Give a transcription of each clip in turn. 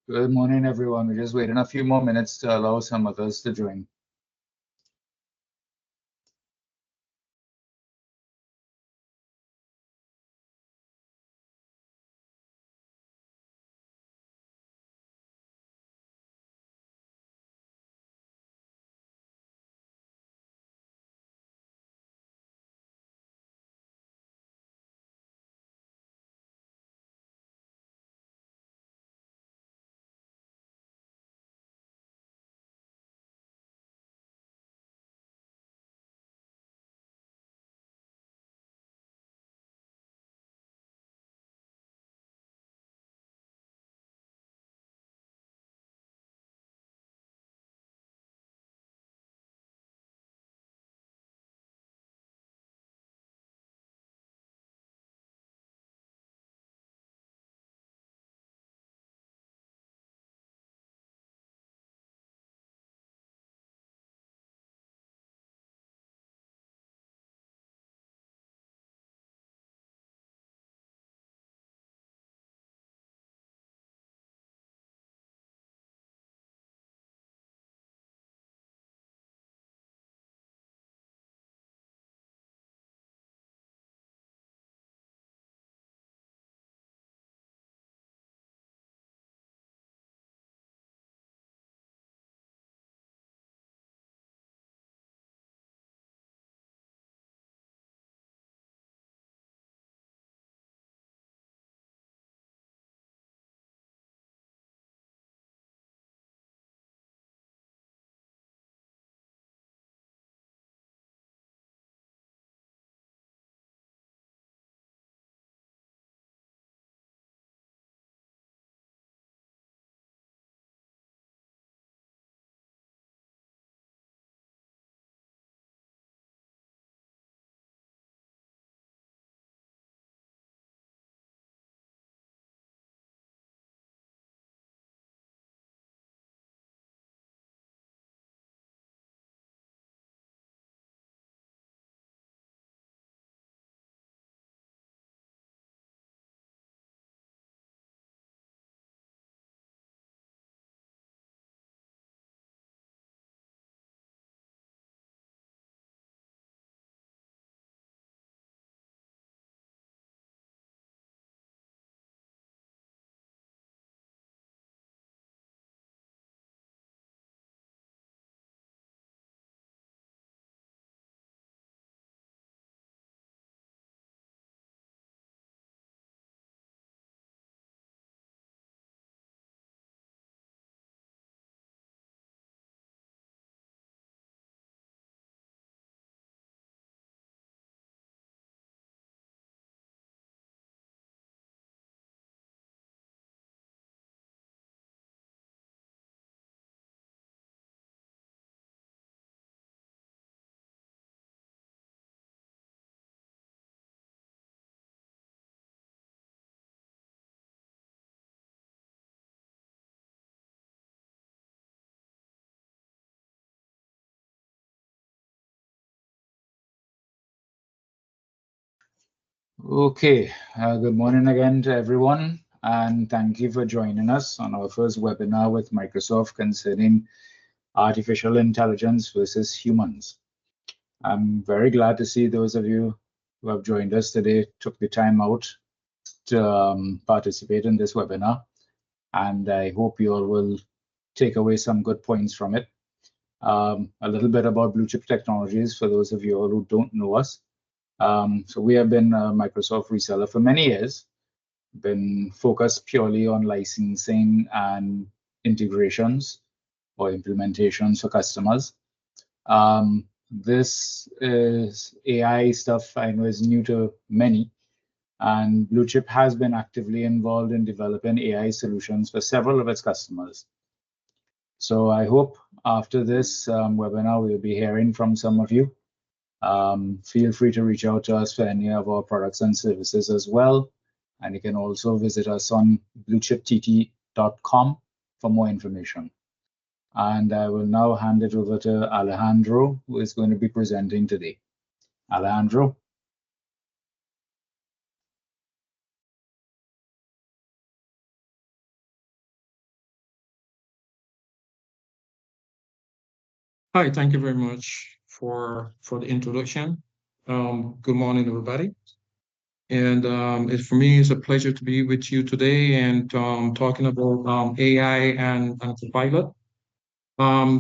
Good morning, everyone. We're just waiting a few more minutes to allow some others to join. Okay, good morning again to everyone, and thank you for joining us on our first webinar with Microsoft concerning artificial intelligence versus humans. I'm very glad to see those of you who have joined us today, took the time out to participate in this webinar, and I hope you all will take away some good points from it. A little bit about Blue Chip Technologies for those of you all who don't know us. So we have been a Microsoft reseller for many years, been focused purely on licensing and integrations or implementations for customers. This is AI stuff I know is new to many, and Blue Chip has been actively involved in developing AI solutions for several of its customers. So I hope after this webinar, we'll be hearing from some of you. Feel free to reach out to us for any of our products and services as well. And you can also visit us on bluechiptt.com for more information. And I will now hand it over to Alejandro, who is going to be presenting today. Alejandro. Hi, thank you very much for the introduction. Good morning, everybody. And for me, it's a pleasure to be with you today and talking about AI and Copilot.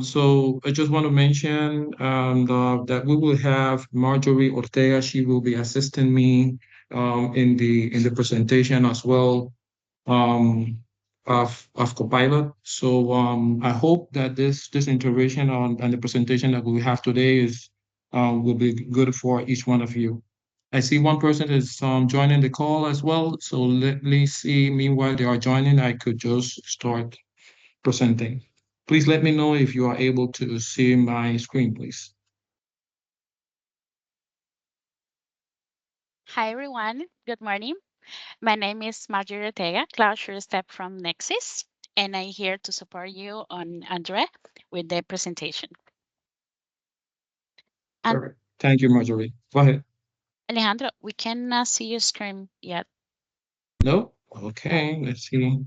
So I just want to mention that we will have Marjorie Ortega. She will be assisting me in the presentation as well um, of Copilot. So I hope that this intervention on and the presentation that we have today is will be good for each one of you. I see one person is joining the call as well. So let me see. Meanwhile, they are joining. I could just start presenting. Please let me know if you are able to see my screen, please. Hi everyone, good morning. My name is Marjorie Ortega, Cloud Sure Step from Nexus, and I'm here to support you on Andre with the presentation. And Perfect. Thank you, Marjorie. Go ahead. Alejandro, we cannot see your screen yet. No? Okay, let's see.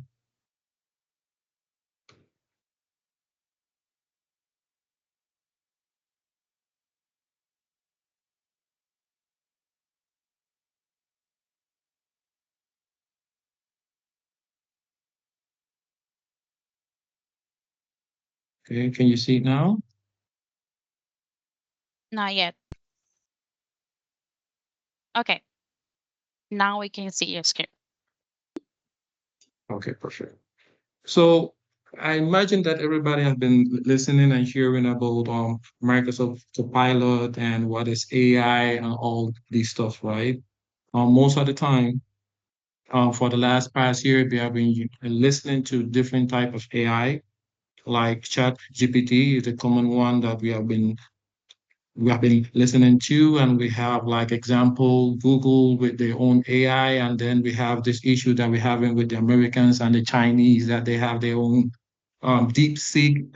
Okay, can you see it now? Not yet. Okay, now we can see your screen. Okay, perfect. So I imagine that everybody has been listening and hearing about Microsoft Copilot and what is AI and all these stuff, right? Most of the time, for the last past year, we have been listening to different type of AI, like Chat GPT is a common one that we have been listening to, and we have like example Google with their own AI, and then we have this issue that we're having with the Americans and the Chinese that they have their own DeepSeek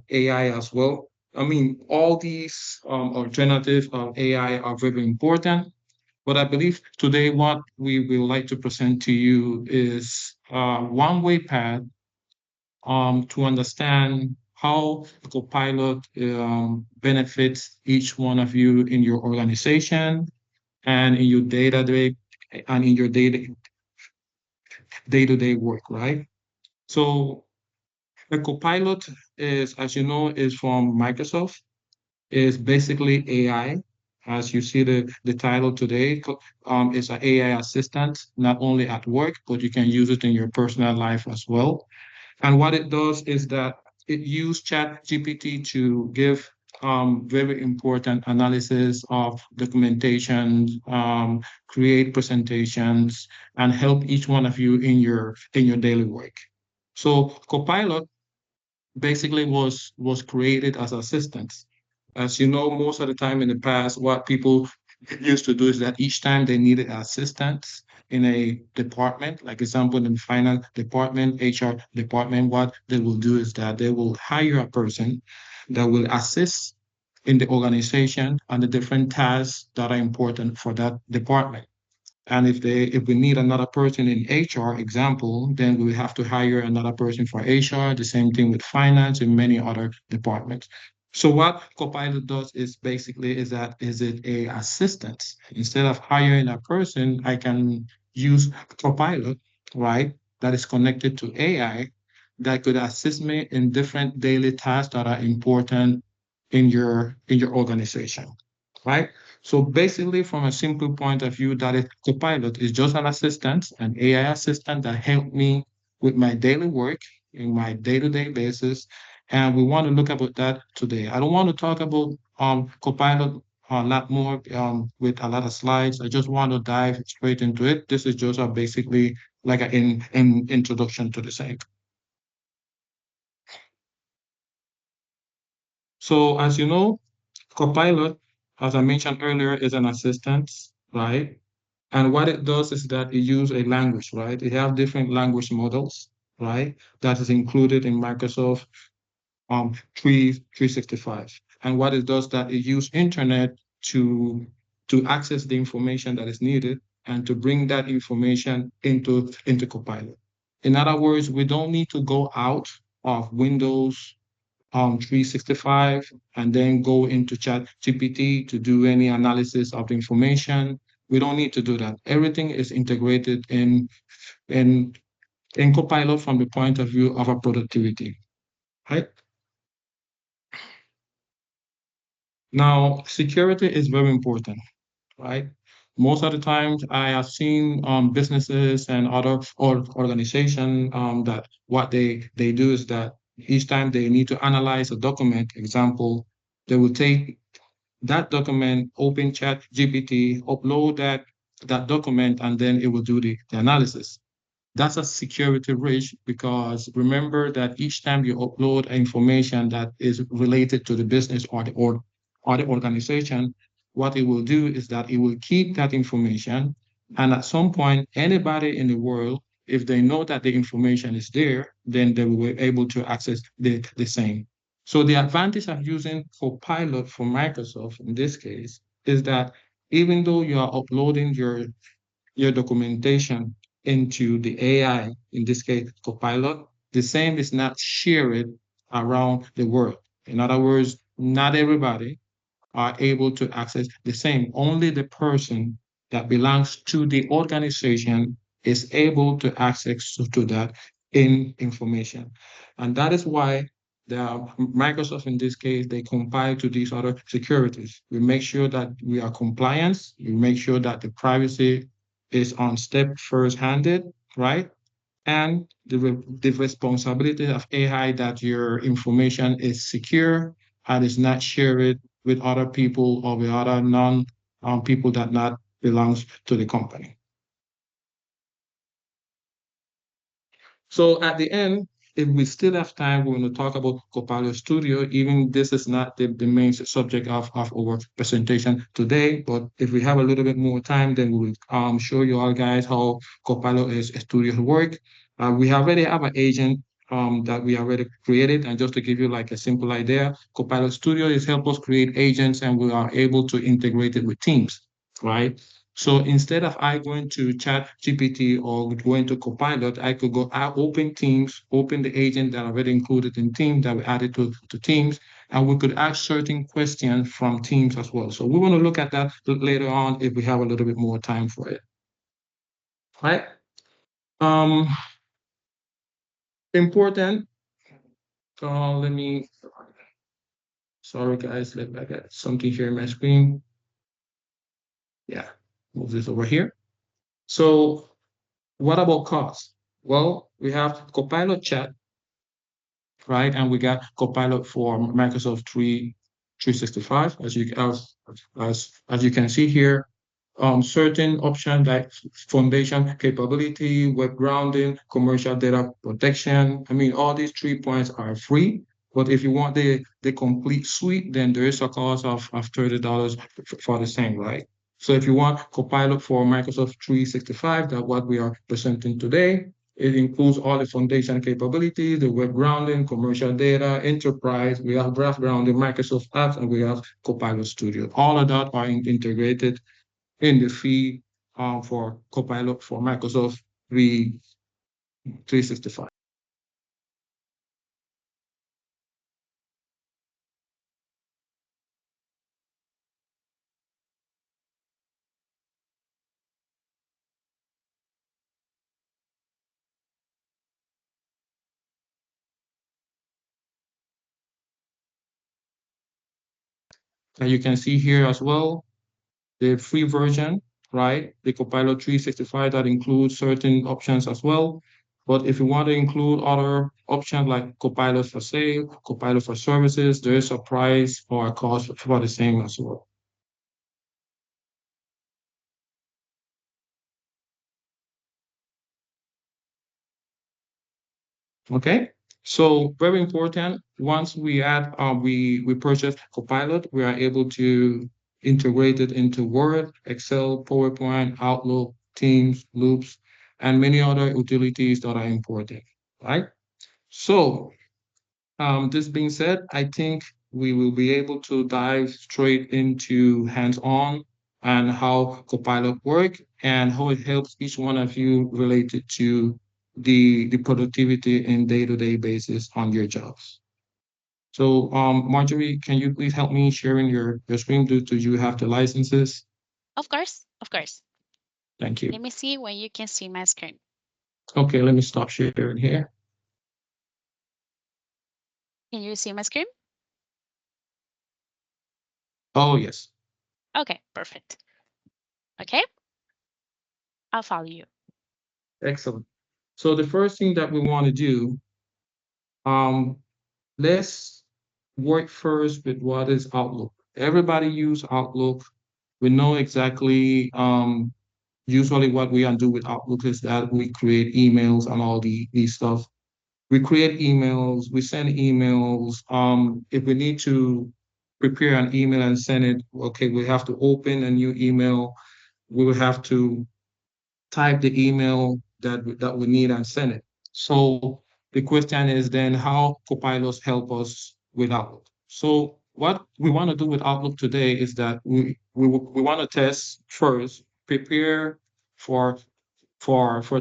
AI as well. I mean, all these alternative AI are very important, but I believe today what we will like to present to you is one-way path to understand how Copilot benefits each one of you in your organization and in your day-to-day and in your day-to-day work, right? So the Copilot is, as you know, is from Microsoft. Is basically AI. As you see the title today, it's an AI assistant, not only at work, but you can use it in your personal life as well. And what it does is that it uses Chat GPT to give very important analysis of documentation, create presentations, and help each one of you in your daily work. So Copilot basically was created as assistants. As you know, most of the time in the past, what people used to do is that each time they needed assistance in a department, like example in the finance department, HR department, what they will do is that they will hire a person that will assist in the organization and the different tasks that are important for that department. And if we need another person in HR, example, then we have to hire another person for HR, the same thing with finance and many other departments. So what Copilot does is basically is it a assistant. Instead of hiring a person, I can use Copilot, right? That is connected to AI that could assist me in different daily tasks that are important in your organization, right? So basically, from a simple point of view, that is Copilot is just an assistant, an AI assistant that helped me with my daily work in my day-to-day basis. And we want to look about that today. I don't want to talk about Copilot a lot more with a lot of slides. I just want to dive straight into it. This is just basically like an in introduction to the same. So as you know, Copilot, as I mentioned earlier, is an assistant, right? And what it does is that it uses a language, right? It have different language models, right? That is included in Microsoft 365. And what it does that it use internet to to access the information that is needed and to bring that information into Copilot. In other words, we don't need to go out of Windows 365 and then go into ChatGPT to do any analysis of the information. We don't need to do that. Everything is integrated in Copilot from the point of view of our productivity, right? Now, security is very important, right? Most of the times I have seen businesses and other organizations that what they do is that each time they need to analyze a document, example, they will take that document, open Chat GPT, upload that document, and then it will do the analysis. That's a security risk because remember that each time you upload information that is related to the business or the organization, what it will do is that it will keep that information. And at some point, anybody in the world, if they know that the information is there, then they will be able to access the same. So the advantage of using Copilot for Microsoft in this case is that even though you are uploading your documentation into the AI, in this case, Copilot, the same is not shared around the world. In other words, not everybody are able to access the same. Only the person that belongs to the organization is able to access to that information. And that is why the Microsoft, in this case, they compile to these other securities. We make sure that we are compliant. We make sure that the privacy is on step first-handed, right? And the responsibility of AI that your information is secure and is not shared with other people or with other non people that not belongs to the company. So at the end, if we still have time, we're going to talk about Copilot Studio. Even this is not the main subject of our presentation today, but if we have a little bit more time, then we will show you all guys how Copilot Studio work. We already have an agent that we already created. And just to give you like a simple idea, Copilot Studio is help us create agents and we are able to integrate it with Teams, right? So instead of I going to Chat GPT or going to Copilot, I could go open Teams, open the agent that I already included in Teams that we added to Teams, and we could ask certain questions from Teams as well. So we want to look at that later on if we have a little bit more time for it. Right? Important. Let me, sorry guys, let me get something here on my screen. Yeah, move this over here. So what about cost? Well, we have Copilot Chat, right? And we got Copilot for Microsoft 365, as you can see here. Certain options like foundation capability, web grounding, commercial data protection. I mean, all these 3 points are free. But if you want the complete suite, then there is a cost of $30 for the same, right? So if you want Copilot for Microsoft 365, that's what we are presenting today. It includes all the foundation capabilities, the web grounding, commercial data, enterprise. We have graph grounding, Microsoft apps, and we have Copilot Studio. All of that are integrated in the fee for Copilot for Microsoft 365. And you can see here as well, the free version, right? The Copilot 365 that includes certain options as well. But if you want to include other options like Copilot for sale, Copilot for services, there is a price or a cost for the same as well. Okay, so very important. Once we add, we purchase Copilot, we are able to integrate it into Word, Excel, PowerPoint, Outlook, Teams, Loops, and many other utilities that are important, right? So, this being said, I think we will be able to dive straight into hands-on and how Copilot work and how it helps each one of you related to the productivity in day-to-day basis on your jobs. So Marjorie, can you please help me sharing your screen? Do you have the licenses? Of course, of course. Thank you. Let me see when you can see my screen. Okay, let me stop sharing here. Can you see my screen? Oh, yes. Okay, perfect. Okay, I'll follow you. Excellent. So the first thing that we want to do, let's work first with what is Outlook. Everybody use Outlook. We know exactly, usually what we do with Outlook is that we create emails and all these stuff. We create emails, we send emails. If we need to prepare an email and send it, okay, we have to open a new email. We will have to type the email that we need and send it. So the question is then how Copilots help us with Outlook. So what we want to do with Outlook today is that we want to test first, prepare for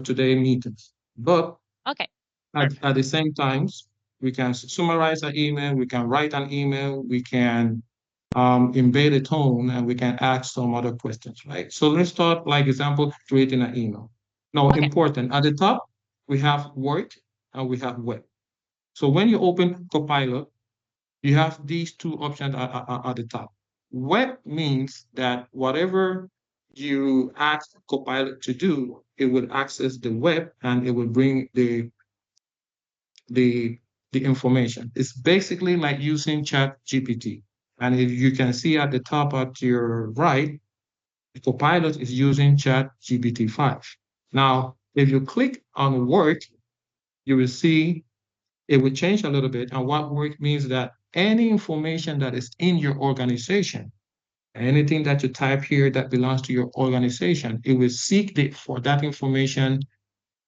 today meetings. But Okay. at the same times, we can summarize an email, we can write an email, we can embed a tone, and we can ask some other questions, right? So let's start, like example, creating an email. Now, Okay. important, at the top, we have work and we have web. So when you open Copilot, you have these two options at the top. Web means that whatever you ask Copilot to do, it will access the web and it will bring the information. It's basically like using ChatGPT. And if you can see at the top at your right, Copilot is using ChatGPT 5. Now, if you click on work, you will see it will change a little bit. And what work means that any information that is in your organization, anything that you type here that belongs to your organization, it will seek for that information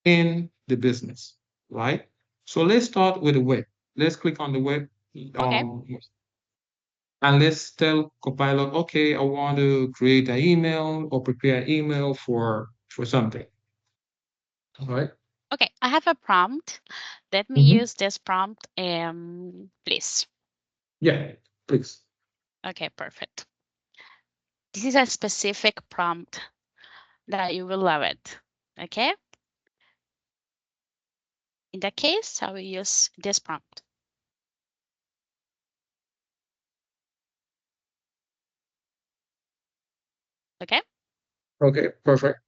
in the business, right? So let's start with the web. Let's click on the web. Okay. And let's tell Copilot, okay, I want to create an email or prepare an email for something. All right. Okay, I have a prompt. Let me use this prompt, please. Yeah, please. Okay, perfect. This is a specific prompt that you will love it. Okay. In that case, I will use this prompt. Okay. Okay, perfect.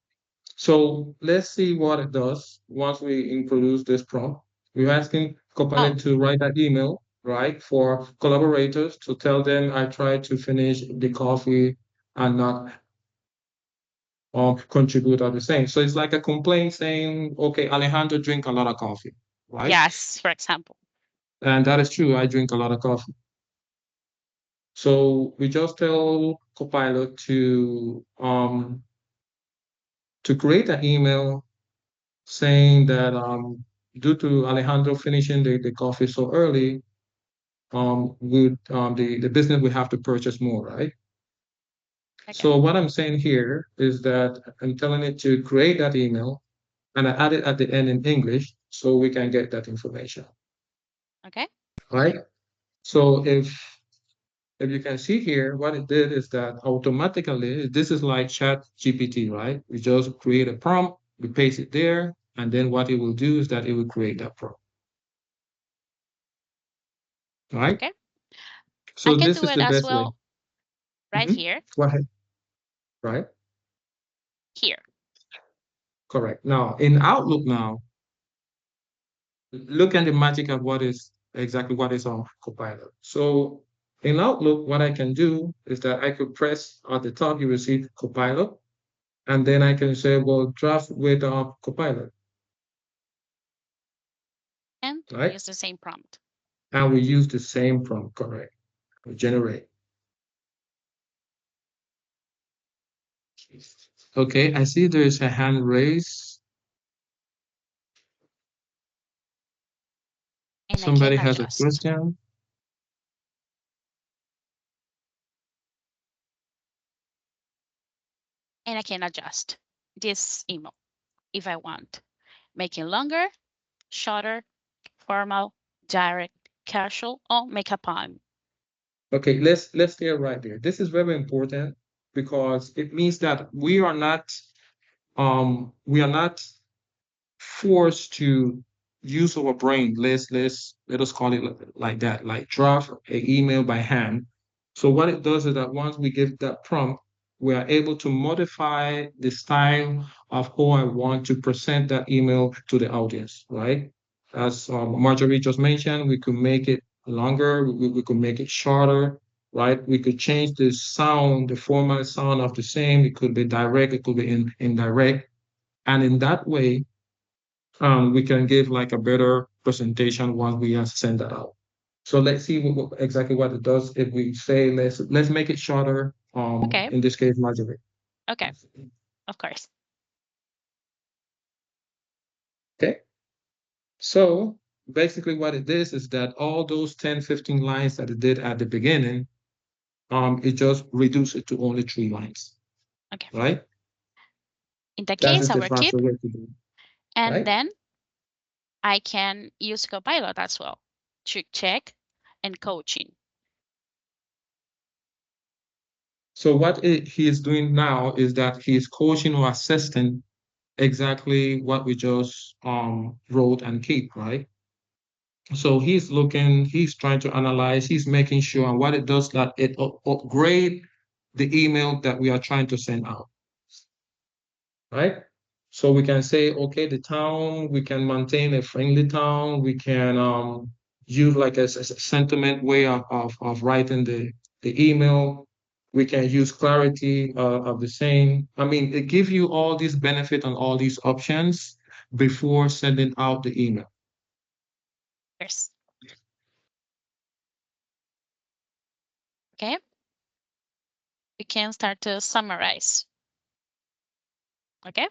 So let's see what it does once we introduce this prompt. We're asking Copilot to write an email, right, for collaborators to tell them I tried to finish the coffee and not contribute at the same. So it's like a complaint saying, okay, Alejandro drink a lot of coffee, right? Yes, for example. And that is true. I drink a lot of coffee. So we just tell Copilot to create an email saying that due to Alejandro finishing the coffee so early, the business will have to purchase more, right? Okay. So what I'm saying here is that I'm telling it to create that email and I add it at the end in English so we can get that information. Okay. Right? So if you can see here, what it did is that automatically, this is like ChatGPT, right? We just create a prompt, we paste it there, and then what it will do is that it will create that prompt. Right? Okay. So this is the best way. Right here. Go ahead. Right? Here. Correct. Now, in Outlook now, look at the magic of what is on Copilot. So in Outlook, what I can do is that I could press at the top, you will see Copilot, and then I can say, well, draft with Copilot. And right? Use the same prompt. And we use the same prompt, correct? We generate. Okay, I see there is a hand raised. And somebody has a question. And I can adjust this email if I want. Make it longer, shorter, formal, direct, casual, or make a poem. Okay, let's stay right there. This is very important because it means that we are not forced to use our brain. Let us call it like that, like draft an email by hand. So what it does is that once we give that prompt, we are able to modify the style of how I want to present that email to the audience, right? As Marjorie just mentioned, we could make it longer, we could make it shorter, right? We could change the sound, the formal sound of the same. It could be direct, it could be indirect. And in that way, we can give like a better presentation once we send that out. So let's see exactly what it does. If we say let's make it shorter. Okay. In this case, Marjorie. Okay, of course. Okay. So basically what it is that all those 10, 15 lines that it did at the beginning, it just reduced it to only 3 lines. Okay. Right? In the That case, is the I will keep, faster way to do it. and right? then I can use Copilot as well to check and coaching. So what he is doing now is that he is coaching or assisting exactly what we just wrote and keep, right? So he's looking, he's trying to analyze, he's making sure, and what it does that it upgrade the email that we are trying to send out, right? So we can say, okay, the town, we can maintain a friendly town, we can use like a sentiment way of writing the email. We can use clarity of the same. I mean, it gives you all these benefits and all these options before sending out the email. Yes. Okay. We can start to summarize. Okay.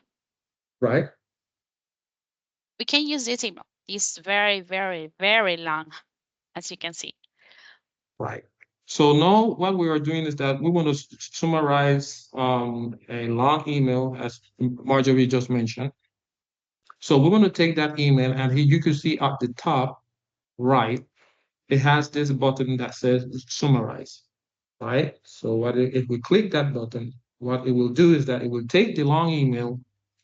Right. We can use this email. It's very, very, very long, as you can see. Right. So now what we are doing is that we want to summarize a long email, as Marjorie just mentioned. So we want to take that email, and here you can see at the top right, it has this button that says summarize, right? So if we click that button, what it will do is that it will take the long email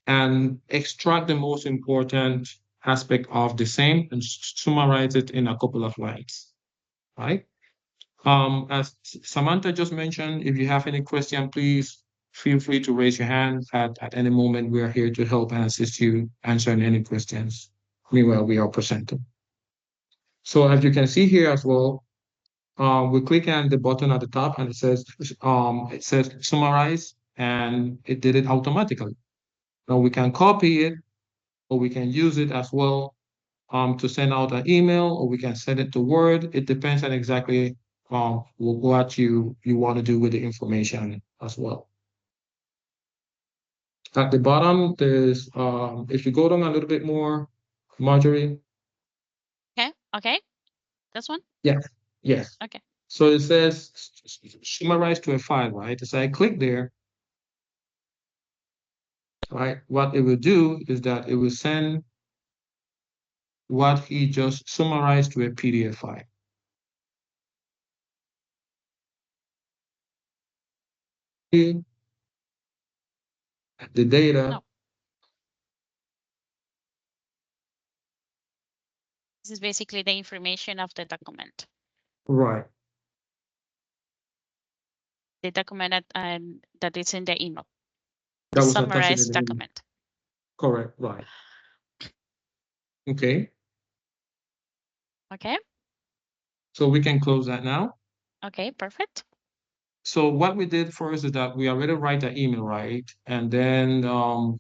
and extract the most important aspect of the same and summarize it in a couple of lines, right? As Samantha just mentioned, if you have any question, please feel free to raise your hand at any moment. We are here to help and assist you answering any questions. Meanwhile, we are presenting. So as you can see here as well, we click on the button at the top and it says summarize, and it did it automatically. Now we can copy it, or we can use it as well to send out an email, or we can send it to Word. It depends on exactly what you want to do with the information as well. At the bottom, there's if you go down a little bit more, Marjorie. Okay. This one? Yes. Yes. Okay. So it says summarize to a file, right? So I click there. Right. What it will do is that it will send what he just summarized to a PDF file. The data. No. This is basically the information of the document. Right. The document that is in the email. That The was summarized document. Correct. Right. Okay. Okay. So we can close that now. Okay, perfect. So what we did first is that we already write the email, right? And then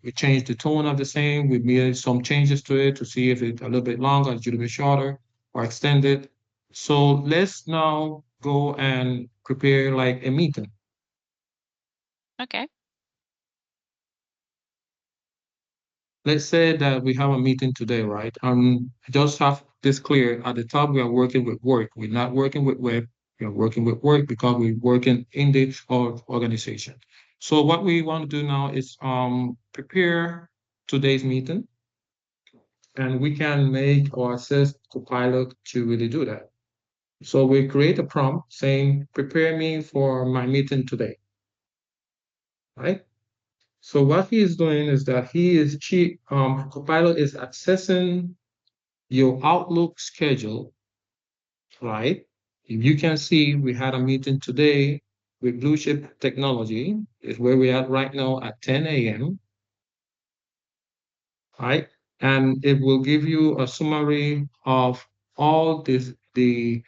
we changed the tone of the same. We made some changes to it to see if it's a little bit longer, a little bit shorter, or extended. So let's now go and prepare like a meeting. Okay. Let's say that we have a meeting today, right? Just have this clear. At the top, we are working with work. We're not working with web. We are working with work because we're working in the organization. So what we want to do now is prepare today's meeting, and we can make or assist Copilot to really do that. So we create a prompt saying, prepare me for my meeting today, right? So what he is doing is that Copilot is accessing your Outlook schedule, right? If you can see, we had a meeting today with Blue Chip Technology, is where we're at right now at 10 a.m., right? And it will give you a summary of all the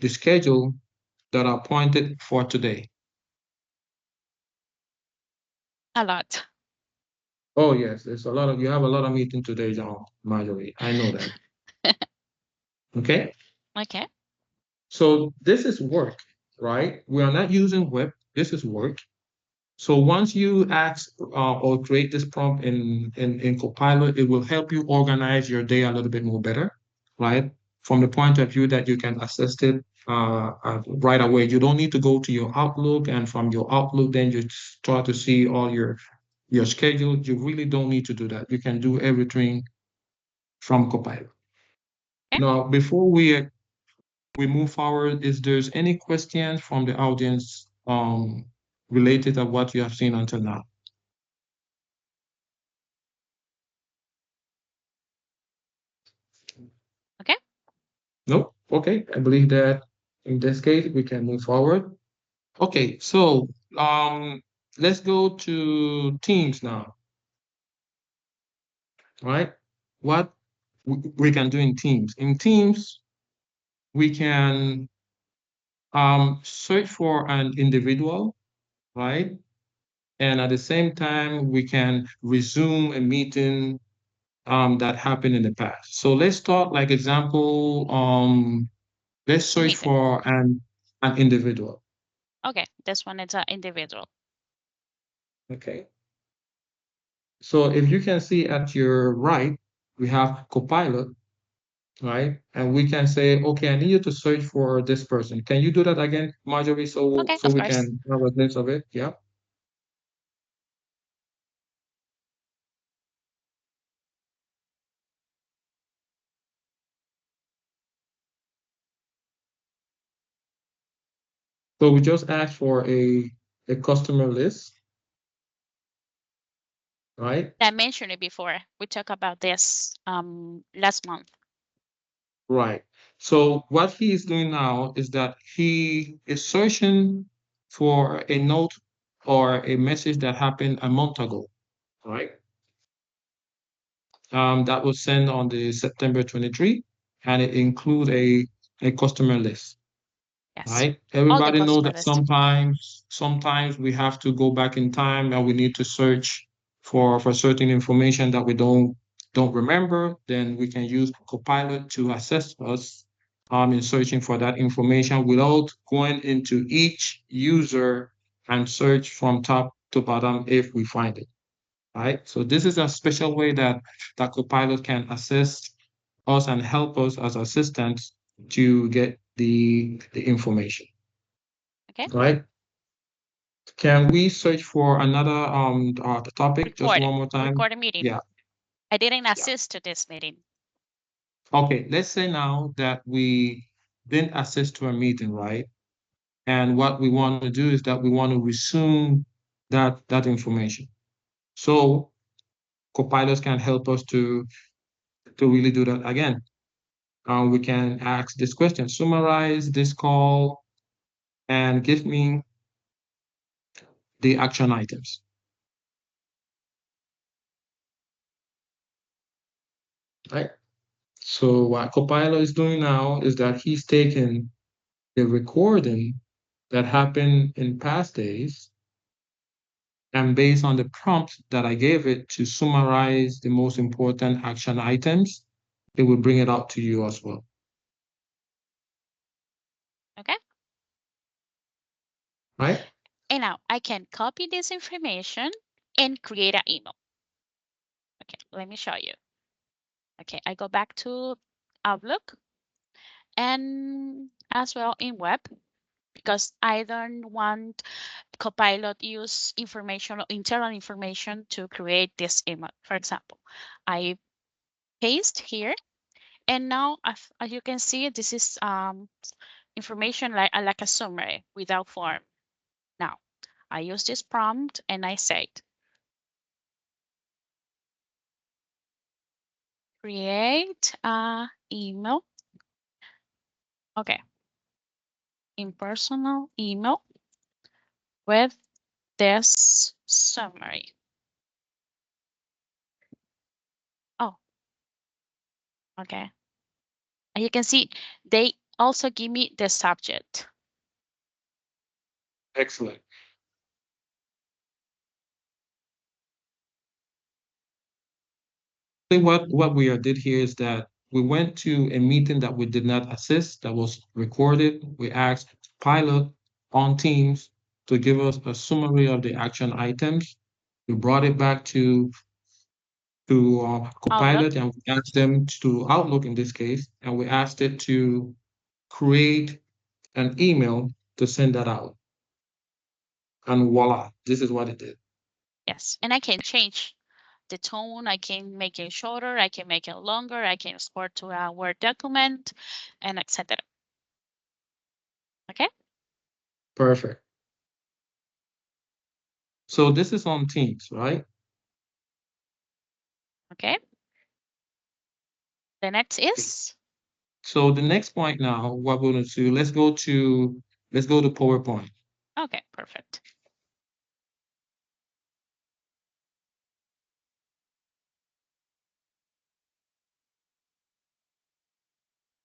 schedule that are appointed for today. A lot. Oh yes, you have a lot of meeting today, John, Marjorie. I know that. Okay. Okay. So this is work, right? We are not using web. This is work. So once you ask or create this prompt in Copilot, it will help you organize your day a little bit more better, right? From the point of view that you can assess it right away. You don't need to go to your Outlook, and from your Outlook, then you start to see all your schedule. You really don't need to do that. You can do everything from Copilot. Okay. Now, before we move forward, is there's any questions from the audience related to what you have seen until now? Okay. Nope. Okay. I believe that in this case we can move forward. Okay, so let's go to Teams now. Right? What we can do in Teams. In Teams, we can search for an individual, right? And at the same time, we can resume a meeting that happened in the past. So let's start, like example, let's search Meeting. for an individual. Okay, this one is an individual. Okay. So if you can see at your right, we have Copilot, right? And we can say, okay, I need you to search for this person. Can you do that again, Marjorie, so Okay, of we course. can have a glimpse of it? Yeah. So we just asked for a customer list, right? I mentioned it before. We talked about this last month. Right. So what he is doing now is that he is searching for a note or a message that happened a month ago, right? That was sent on the September 23, and it includes a customer list. Yes. Right? All the Everybody knows customer that list. sometimes we have to go back in time and we need to search for certain information that we don't remember. Then we can use Copilot to assist us in searching for that information without going into each user and search from top to bottom if we find it. Right? So this is a special way that Copilot can assist us and help us as assistants to get the information. Okay. Right? Can we search for another topic just one more time? Record a meeting. Yeah. I didn't assist to this meeting. Okay, let's say now that we didn't assist to a meeting, right? And what we want to do is that we want to resume that information. So Copilots can help us to really do that again. We can ask this question: summarize this call and give me the action items. Right? So what Copilot is doing now is that he's taking the recording that happened in past days, and based on the prompt that I gave it to summarize the most important action items, it will bring it out to you as well. Okay. Right? And now I can copy this information and create an email. Okay, let me show you. Okay, I go back to Outlook and as well in web, because I don't want Copilot use information or internal information to create this email. For example, I paste here And now, as you can see, this is information like a summary without form. Now, I use this prompt and I said, create a email. Okay. Impersonal email with this summary. Oh, okay. And you can see they also give me the subject. Excellent. What we did here is that we went to a meeting that we did not assist, that was recorded. We asked Pilot on Teams to give us a summary of the action items. We brought it back to Copilot, and we asked them to Outlook in this case, and we asked it to create an email to send that out. And voila, this is what it did. Yes, and I can change the tone. I can make it shorter. I can make it longer. I can export to a Word document, and etc. Okay. Perfect. So this is on Teams, right? Okay. The next is. So the next point now, what we're going to do, let's go to PowerPoint. Okay, perfect.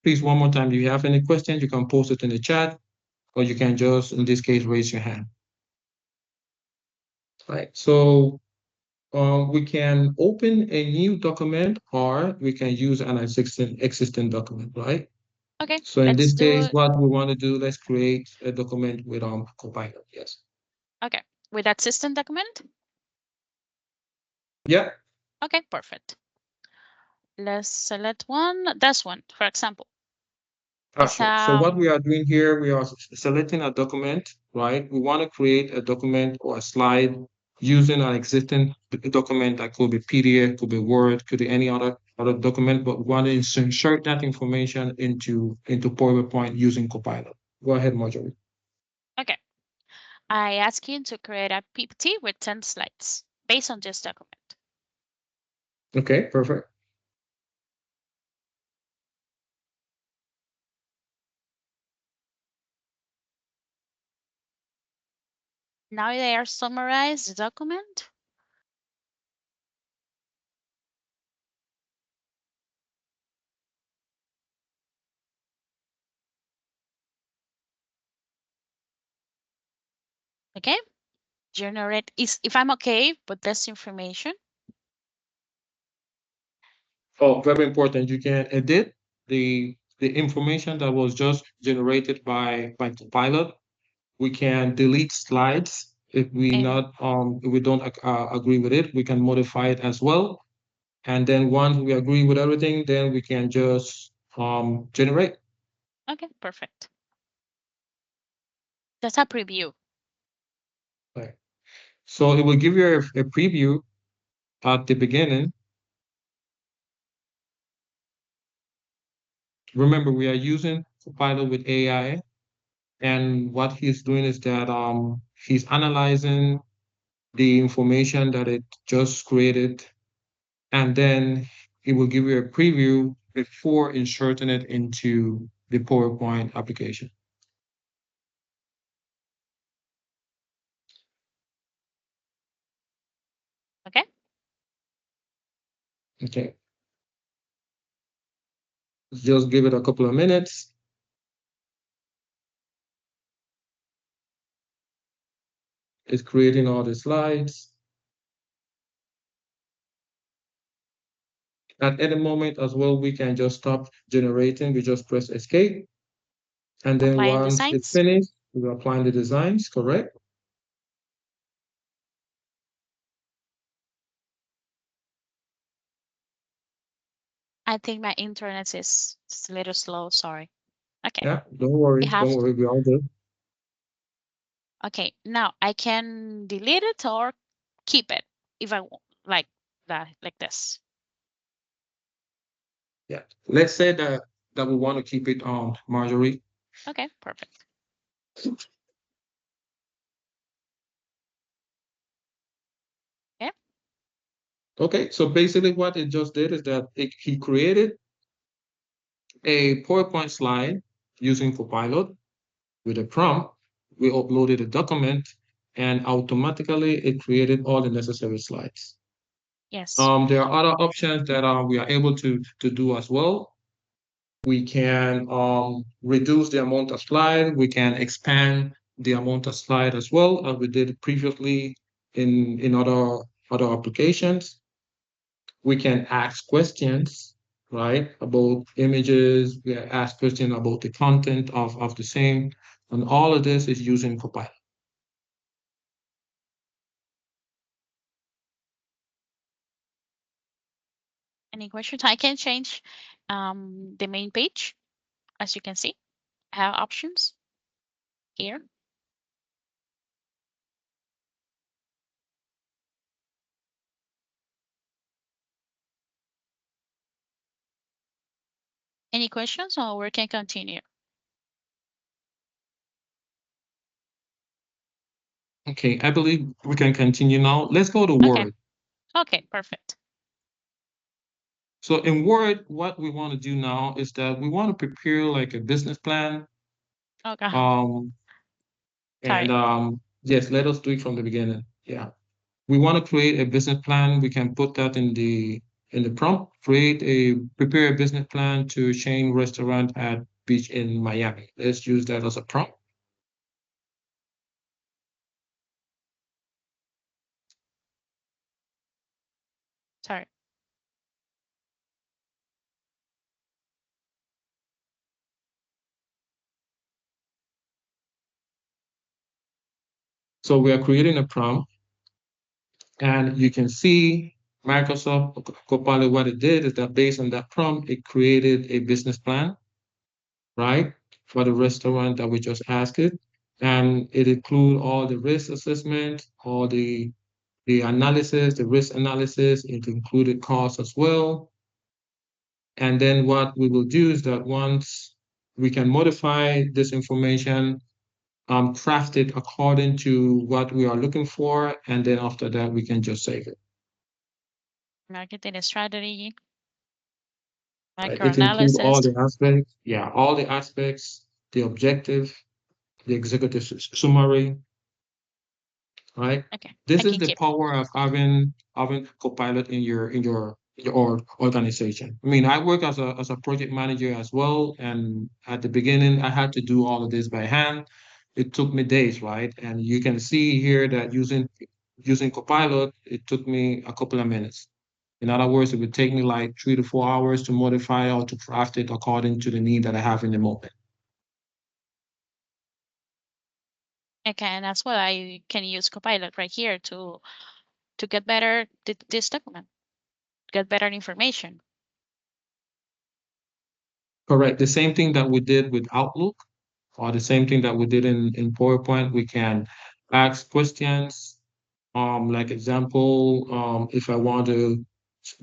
Please, one more time, if you have any questions, you can post it in the chat, or you can just, in this case, raise your hand. Right. So we can open a new document, or we can use an existing document, right? Okay. So in this case, what we want to do, let's create a document with Copilot. Yes. Okay. With that system document? Yeah. Okay, perfect. Let's select one. This one, for example. Sure. So what we are doing here, we are selecting a document, right? We want to create a document or a slide using an existing document that could be PDF, could be Word, could be any other document, but we want to insert that information into PowerPoint using Copilot. Go ahead, Marjorie. Okay. I ask you to create a PPT with 10 slides based on this document. Okay, perfect. Now they are summarized the document. Okay. Generate is if I'm okay with this information. Oh, very important. You can edit the information that was just generated by Copilot. We can delete slides if we don't agree with it. We can modify it as well. And then once we agree with everything, then we can just generate. Okay, perfect. That's a preview. Right. So it will give you a preview at the beginning. Remember, we are using Copilot with AI, and what he's doing is that he's analyzing the information that it just created, and then it will give you a preview before inserting it into the PowerPoint application. Okay. Okay. Just give it a couple of minutes. It's creating all the slides. At any moment as well, we can just stop generating. We just press escape. And then once it's finished, we're applying the designs, correct? I think my internet is a little slow, sorry. Okay. Yeah, don't worry, we're all good. Okay, now I can delete it or keep it if I want, like that, like this. Yeah. Let's say that we want to keep it on Marjorie. Okay, perfect. Okay, so basically what it just did is that he created a PowerPoint slide using Copilot with a prompt. We uploaded a document and automatically it created all the necessary slides. Yes. There are other options that we are able to do as well. We can reduce the amount of slide. We can expand the amount of slide as well, as we did previously in other applications. We can ask questions, right, about images. We ask questions about the content of the same, and all of this is using Copilot. Any questions? I can change the main page. As you can see, I have options here. Any questions, or we can continue? Okay, I believe we can continue now. Let's go to Word. Okay, perfect. So in Word, what we want to do now is that we want to prepare like a business plan. Okay. Yes, let us do it from the beginning. Yeah. We want to create a business plan. We can put that in the prompt. Prepare a business plan to chain restaurant at beach in Miami. Let's use that as a prompt. Sorry. So we are creating a prompt, and you can see Microsoft Copilot, what it did is that based on that prompt, it created a business plan, right, for the restaurant that we just asked it. And it includes all the risk assessment, all the analysis, the risk analysis. It included costs as well. And then what we will do is that once we can modify this information, craft it according to what we are looking for, and then after that, we can just save it. Marketing strategy, It includes all microanalysis. the aspects, all the aspects, the objective, the executive summary, right? Okay. This is the power of having Copilot in your organization. I mean, I work as a project manager as well, and at the beginning, I had to do all of this by hand. It took me days, right? And you can see here that using Copilot, it took me a couple of minutes. In other words, it would take me like 3 to 4 hours to modify or to craft it according to the need that I have in the moment. Okay, and as well, I can use Copilot right here to get better this document, get better information. Correct. The same thing that we did with Outlook, or the same thing that we did in PowerPoint. We can ask questions. Like example, if I want to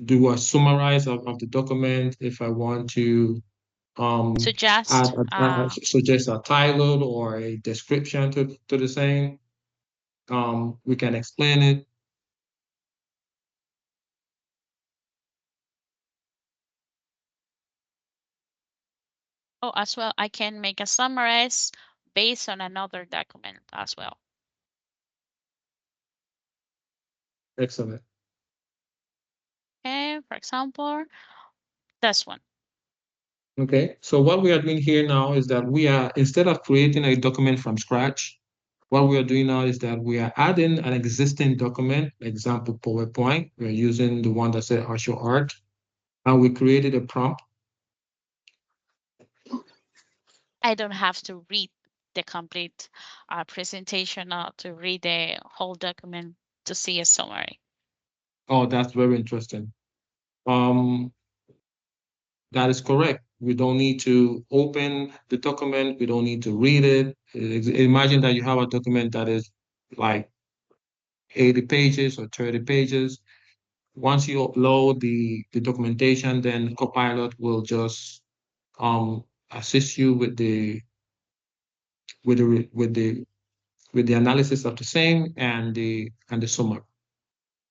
do a summarize of the document, if I want to suggest a title or a description to the same, we can explain it. Oh, as well, I can make a summarize based on another document as well. Excellent. Okay, for example, this one. Okay, so what we are doing here now is that we are, instead of creating a document from scratch, what we are doing now is that we are adding an existing document, example PowerPoint. We're using the one that said ArchoArt, and we created a prompt. I don't have to read the complete presentation or to read the whole document to see a summary. Oh, that's very interesting. That is correct. We don't need to open the document. We don't need to read it. Imagine that you have a document that is like 80 pages or 30 pages. once you upload the documentation, then Copilot will just assist you with the analysis of the same and the summary.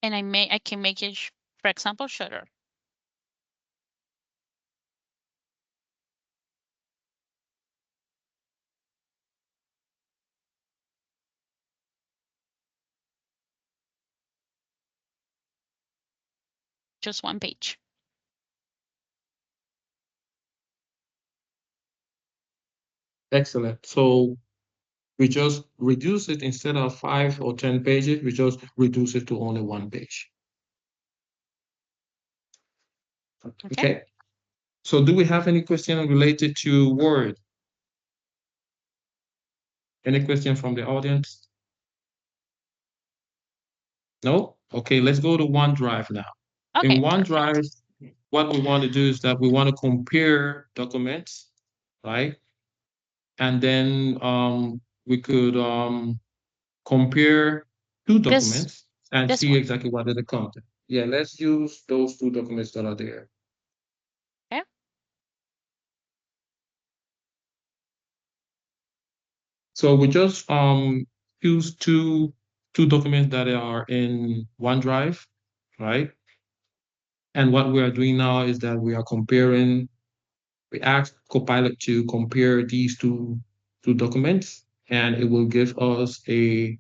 And I can make it, for example, shorter. Just one page. Excellent. So we just reduce it, instead of 5 or 10 pages, we just reduce it to only 1 page. Okay. So do we have any question related to Word? Any question from the audience? No? Okay, let's go to OneDrive now. Okay, In OneDrive, what we want to do is that we want to compare documents, right? And then we could compare two documents and see one. exactly what is the content. Yeah, let's use those 2 documents that are there. Okay. So we just use two documents that are in OneDrive, right? And what we are doing now is that we are comparing. We ask Copilot to compare these two documents, and it will give us a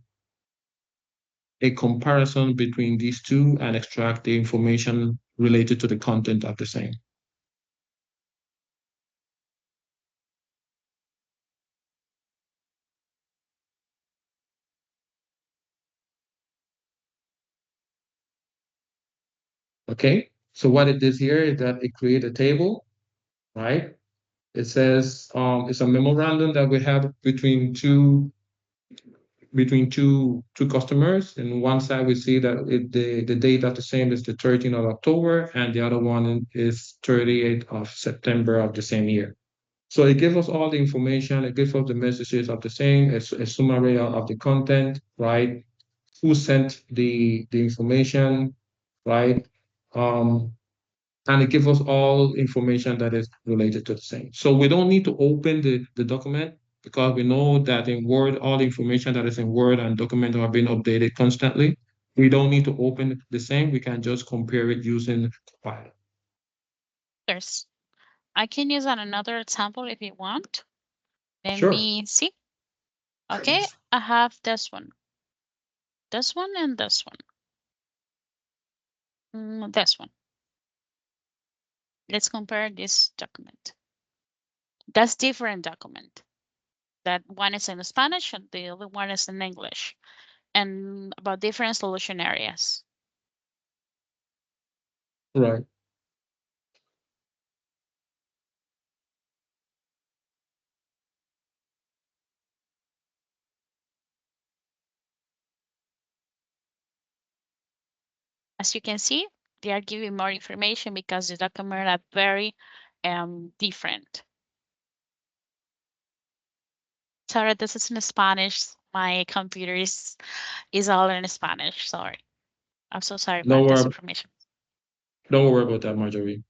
comparison between these two and extract the information related to the content of the same. Okay, so what it does here is that it creates a table, right? It says it's a memorandum that we have between two customers. And one side we see that the date of the same is the 13th of October, and the other one is 38th of September of the same year. So it gives us all the information. It gives us the messages of the same, a summary of the content, right? Who sent the information, right? And it gives us all information that is related to the same. So we don't need to open the document, because we know that in Word, all the information that is in Word and document are being updated constantly. We don't need to open the same. We can just compare it using Copilot. I can use another example if you want. Let Sure. me see. Okay, I have this one and this one. This one. Let's compare this document. That's different document. That one is in Spanish and the other one is in English, and about different solution areas. Right. As you can see, they are giving more information because the documents are very different. Sorry, this is in Spanish. My computer is all in Spanish. Sorry. I'm so sorry about this information. Don't worry about that, Marjorie.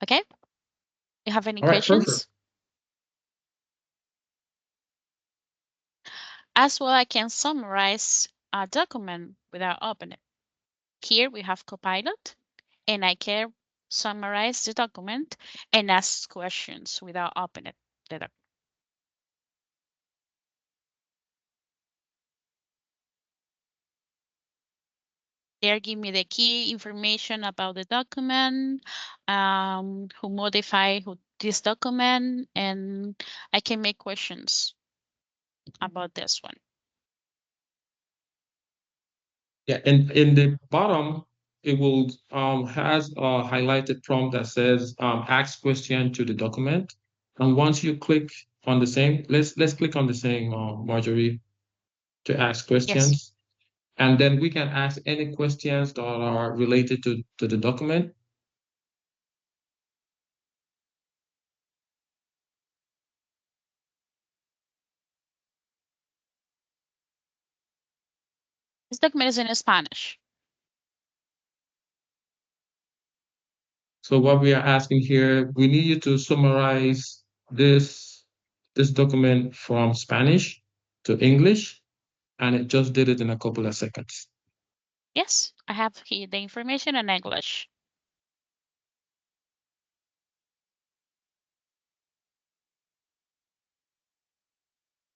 Okay. You have any All right, questions? perfect. As well, I can summarize a document without opening it. Here we have Copilot, and I can summarize the document and ask questions without opening the document. They give me the key information about the document, who modified this document, and I can make questions about this one. Yeah, and in the bottom, it will has a highlighted prompt that says ask question to the document. And once you click on the same, let's click on the same, Marjorie, to ask questions. Yes. And then we can ask any questions that are related to the document. This document is in Spanish. So what we are asking here, we need you to summarize this document from Spanish to English, and it just did it in a couple of seconds. Yes, I have here the information in English.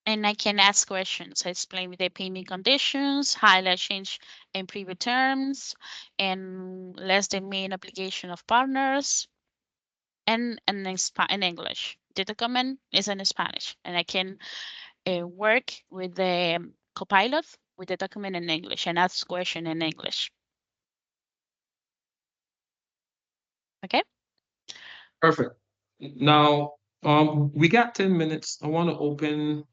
And I can ask questions. I explain the payment conditions, highlight change in previous terms, and list the main application of partners, and in English. The document is in Spanish, and I can work with the Copilot with the document in English and ask question in English. Okay. Perfect. Now, we got 10 minutes. I want to open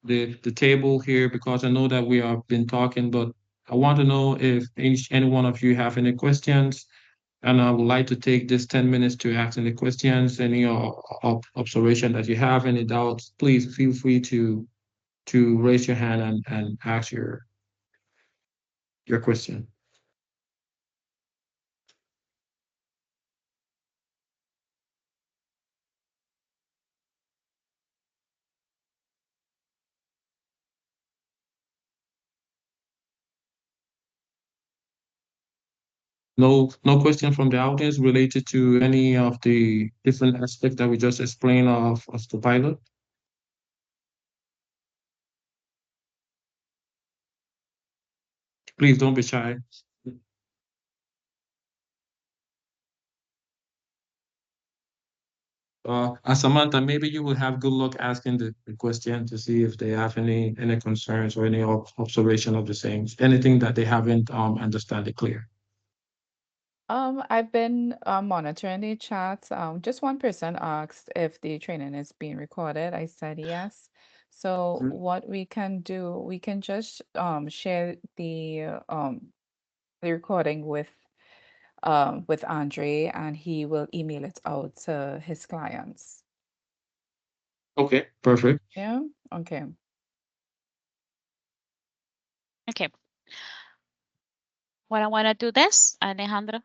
the table here because I know that we have been talking, but I want to know if any one of you have any questions, and I would like to take this 10 minutes to ask any questions, any observation that you have, any doubts. Please feel free to raise your hand and ask your question. No question from the audience related to any of the different aspects that we just explained of the pilot? Please don't be shy. Samantha, maybe you will have good luck asking the question to see if they have any concerns or any observation of the same, anything that they haven't understand it clear. I've been monitoring the chats. Just one person asked if the training is being recorded. I said yes. So what we can do, we can just share the recording with Andre, and he will email it out to his clients. Okay, perfect. Yeah. Okay. Okay. What I want to do this, Alejandro.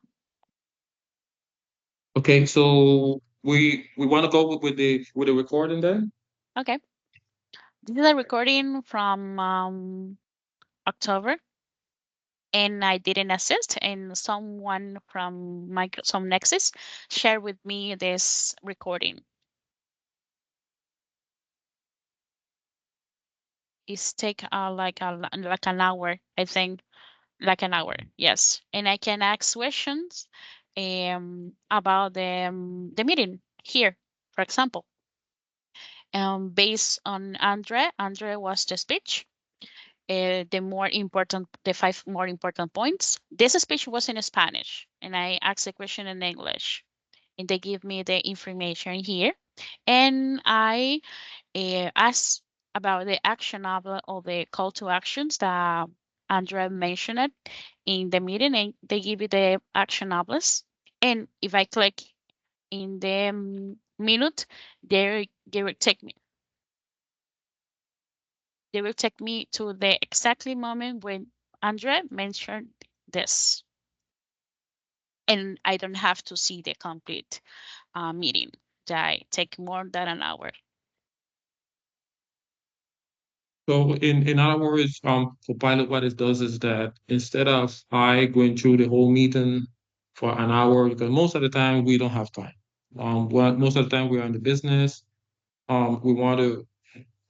Okay, so we want to go with the recording then. Okay. This is a recording from October, and I didn't assist, and someone from Microsoft Nexus shared with me this recording. It's take like an hour, I think, like an hour. Yes, and I can ask questions about the meeting here, for example. Based on Andre was the speech. The 5 more important points. This speech was in Spanish, and I asked a question in English, and they give me the information here, and I asked about the actionable or the call to actions that Andrea mentioned in the meeting, and they give you the actionables. And if I click in the minute, they will take me. They will take me to the exactly moment when Andrea mentioned this. And I don't have to see the complete meeting that take more than an hour. So in other words, Copilot, what it does is that instead of I going through the whole meeting for an hour, because most of the time we don't have time. Most of the time we're in the business. We want to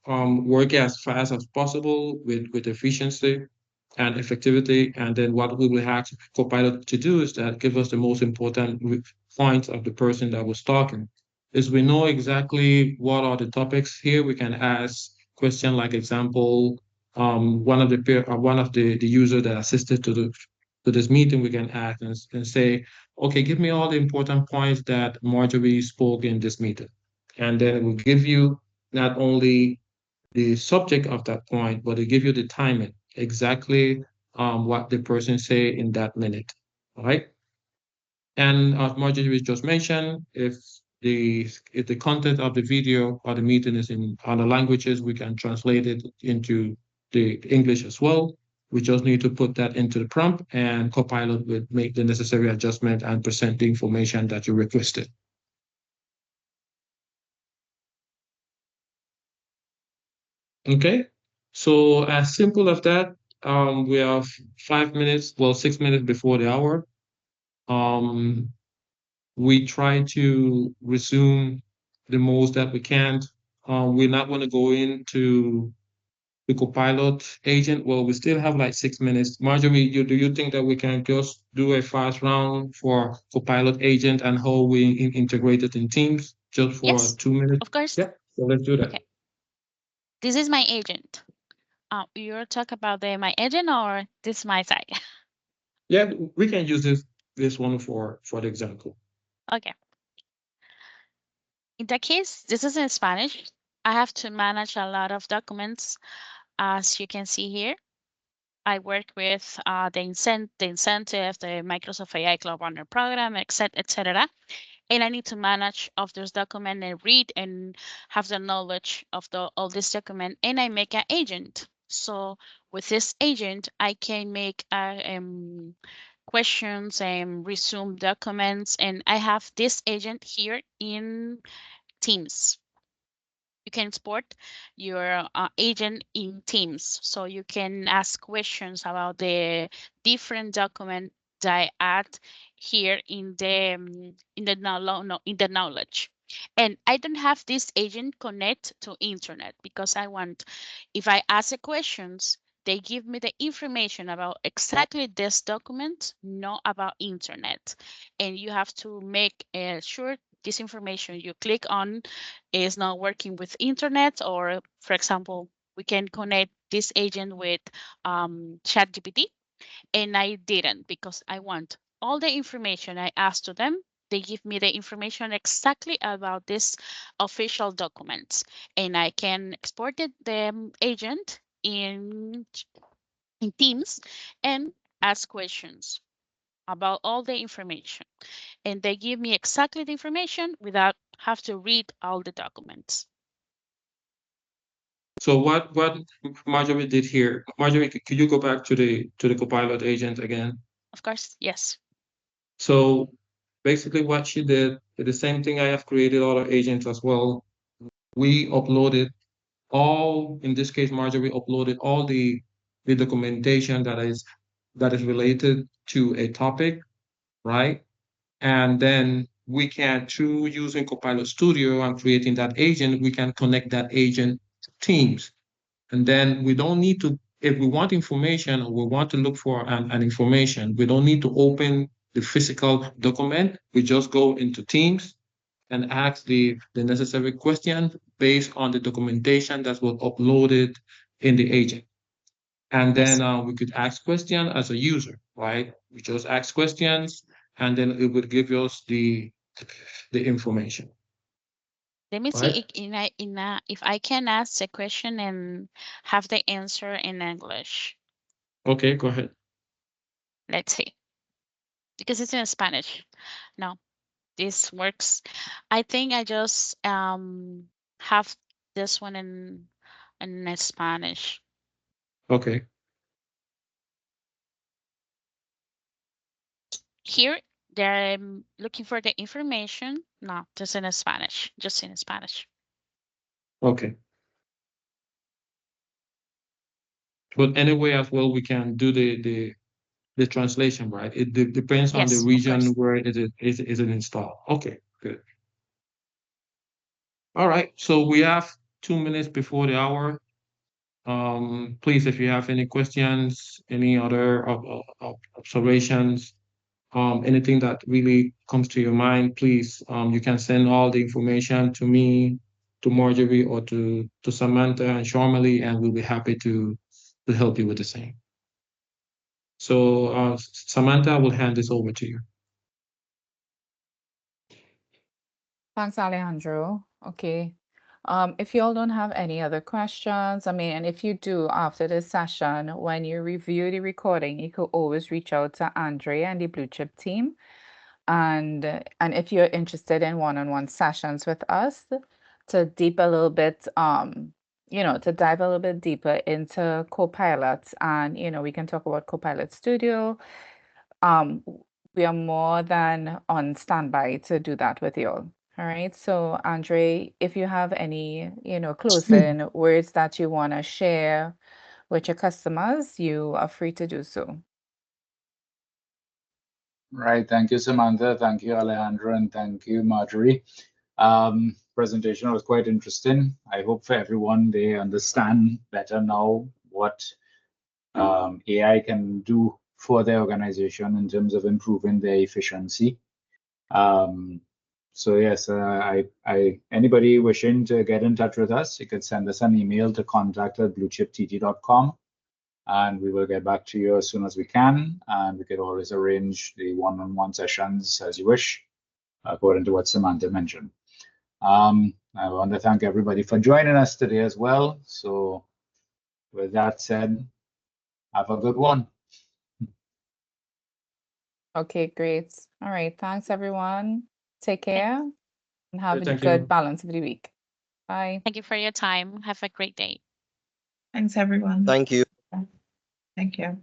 work as fast as possible with efficiency and effectivity. And then what we will have Copilot to do is that give us the most important points of the person that was talking. Is we know exactly what are the topics here. We can ask question like example, one of the user that assisted to this meeting, we can ask and say, okay, give me all the important points that Marjorie spoke in this meeting. And then it will give you not only the subject of that point, but it give you the timing, exactly what the person say in that minute. All right. And as Marjorie just mentioned, if the content of the video or the meeting is in other languages, we can translate it into the English as well. We just need to put that into the prompt, and Copilot will make the necessary adjustment and present the information that you requested. Okay, so as simple as that, we have 5 minutes, well, 6 minutes before the hour. We try to resume the most that we can. We're not going to go into the Copilot agent. Well, we still have like 6 minutes. Marjorie, do you think that we can just do a fast round for Copilot agent and how we integrate it in Teams just for Yes, 2 minutes? of course. Yeah, so let's do that. Okay. This is my agent. You're talking about my agent, or this is my side? Yeah, we can use this one for the example. Okay. In that case, this is in Spanish. I have to manage a lot of documents, as you can see here. I work with the incentive, the Microsoft AI Club Partner Program, etc. And I need to manage of this document and read and have the knowledge of all this document. And I make an agent. So with this agent, I can make questions and resume documents. And I have this agent here in Teams. You can export your agent in Teams, so you can ask questions about the different document that I add here in the knowledge. And I don't have this agent connect to internet because I want, if I ask the questions, they give me the information about exactly this document, not about internet. And you have to make sure this information you click on is not working with internet, or for example, we can connect this agent with ChatGPT, and I didn't because I want all the information I asked to them. They give me the information exactly about this official documents, and I can export the agent in Teams and ask questions about all the information, and they give me exactly the information without have to read all the documents. So what Marjorie did here, Marjorie, could you go back to the Copilot agent again? Of course, yes. So basically what she did, the same thing I have created other agents as well. We uploaded all, in this case, Marjorie uploaded all the documentation that is related to a topic, right? And then we can, through using Copilot Studio and creating that agent, we can connect that agent to Teams. And then we don't need to, if we want information or we want to look for an information, we don't need to open the physical document. We just go into Teams and ask the necessary question based on the documentation that was uploaded in the agent. And then we could ask questions as a user, right? We just ask questions, and then it would give us the information. Let me see if I can ask a question and have the answer in English. Okay, go ahead. Let's see. Because it's in Spanish. No, this works. I think I just have this one in Spanish. Okay. Here they're looking for the information. No, just in Spanish. Just in Spanish. Okay. But anyway, as well, we can do the translation, right? It depends on the region where it is installed. Okay, good. All right, so we have 2 minutes before the hour. Please, if you have any questions, any other observations, anything that really comes to your mind, please, you can send all the information to me, to Marjorie, or to Samantha and Sharmali, and we'll be happy to help you with the same. So, Samantha, I will hand this over to you. Thanks, Alejandro. Okay. If you all don't have any other questions, I mean, and if you do after this session, when you review the recording, you could always reach out to Andrea and the Blue Chip team. And if you're interested in one-on-one sessions with us to deep a little bit, to dive a little bit deeper into Copilot, and we can talk about Copilot Studio, we are more than on standby to do that with you all. All right. So, Andre, if you have any, closing words that you want to share with your customers, you are free to do so. Right. Thank you, Samantha. Thank you, Alejandro, and thank you, Marjorie. Presentation was quite interesting. I hope for everyone they understand better now what AI can do for their organization in terms of improving their efficiency. So yes, anybody wishing to get in touch with us, you could send us an email to contact@bluechiptt.com, and we will get back to you as soon as we can. And we could always arrange the one-on-one sessions as you wish, according to what Samantha mentioned. I want to thank everybody for joining us today as well. So with that said, have a good one. Okay, great. All right. Thanks, everyone. Take care and have a Thank good you. balance of the week. Bye. Thank you for your time. Have a great day. Thanks, everyone. Thank you. Thank you.